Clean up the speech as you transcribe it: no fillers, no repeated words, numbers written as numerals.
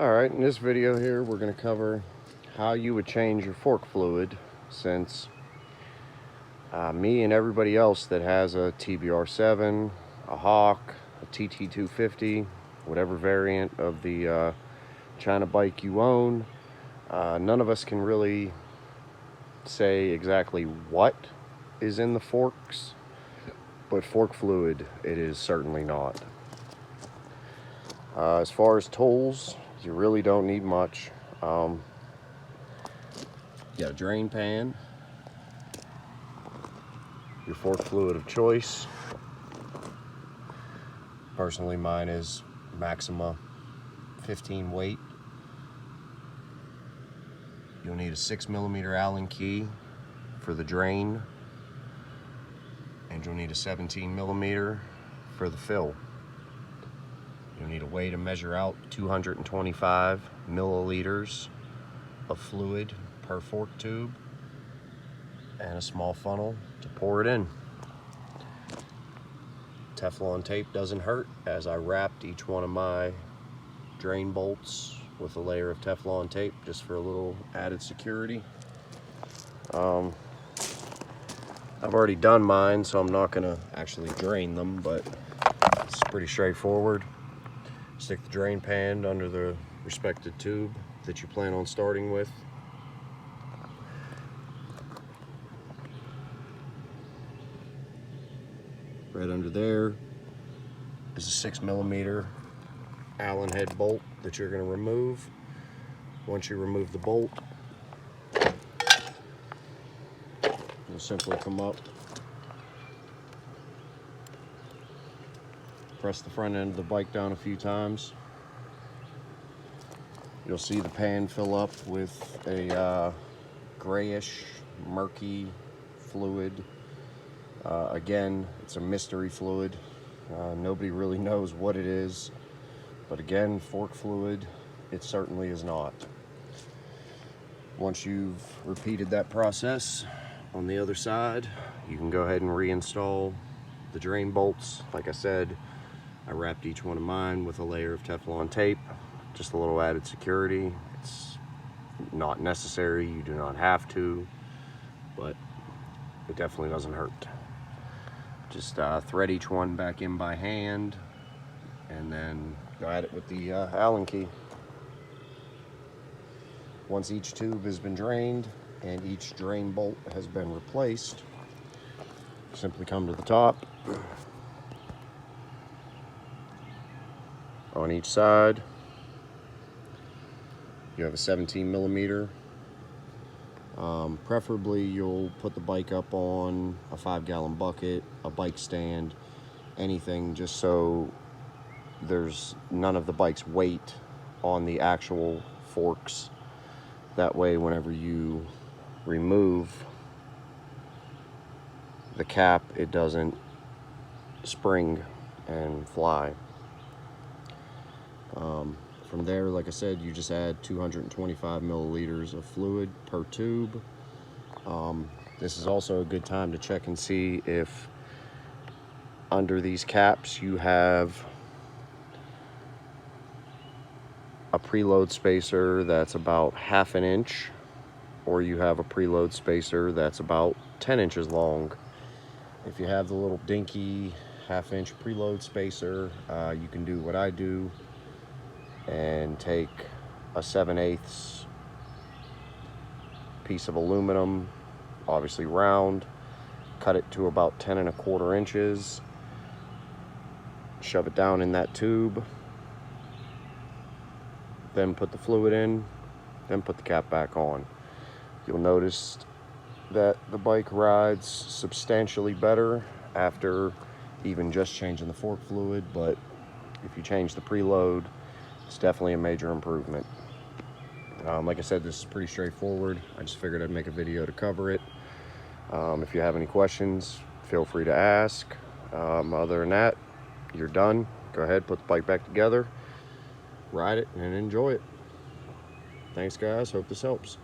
Alright, in this video here we're going to cover how you would change your fork fluid, since me and everybody else that has a Tbr7, a Hawk, a TT250, whatever variant of the China bike you own, none of us can really say exactly what is in the forks, but fork fluid it is certainly not. As far as tools, you really don't need much. You got a drain pan, your fork fluid of choice. Personally, mine is Maxima 15 weight. You'll need a 6mm Allen key for the drain, and you'll need a 17mm for the fill. You'll need a way to measure out 225 milliliters of fluid per fork tube, and a small funnel to pour it in. Teflon tape doesn't hurt, as I wrapped each one of my drain bolts with a layer of Teflon tape just for a little added security. I've already done mine, so I'm not gonna actually drain them, but it's pretty straightforward. Stick the drain pan under the respective tube that you plan on starting with. Right under there is a 6mm Allen head bolt that you're going to remove. Once you remove the bolt, you'll simply come up, press the front end of the bike down a few times. You'll see the pan fill up with a grayish, murky fluid. Again, it's a mystery fluid. Nobody really knows what it is, but again, fork fluid, it certainly is not. Once you've repeated that process on the other side, you can go ahead and reinstall the drain bolts. Like I said, I wrapped each one of mine with a layer of Teflon tape, just a little added security. It's not necessary, you do not have to, but it definitely doesn't hurt. Just thread each one back in by hand, and then go at it with the Allen key. Once each tube has been drained and each drain bolt has been replaced, simply come to the top. On each side, you have a 17mm. Preferably you'll put the bike up on a 5-gallon bucket, a bike stand, anything, just so there's none of the bike's weight on the actual forks. That way, whenever you remove the cap, it doesn't spring and fly. From there, like I said, you just add 225 milliliters of fluid per tube. This is also a good time to check and see if under these caps you have a preload spacer that's about 1/2 inch, or you have a preload spacer that's about 10 inches long. If you have the little dinky 1/2 inch preload spacer, you can do what I do and take a 7/8 piece of aluminum, obviously round, cut it to about 10 1/4 inches, shove it down in that tube, then put the fluid in, then put the cap back on. You'll notice that the bike rides substantially better after even just changing the fork fluid, but if you change the preload, it's definitely a major improvement. Like I said, this is pretty straightforward. I just figured I'd make a video to cover it. If you have any questions, feel free to ask. Other than that, you're done. Go ahead, put the bike back together, ride it, and enjoy it. Thanks, guys. Hope this helps.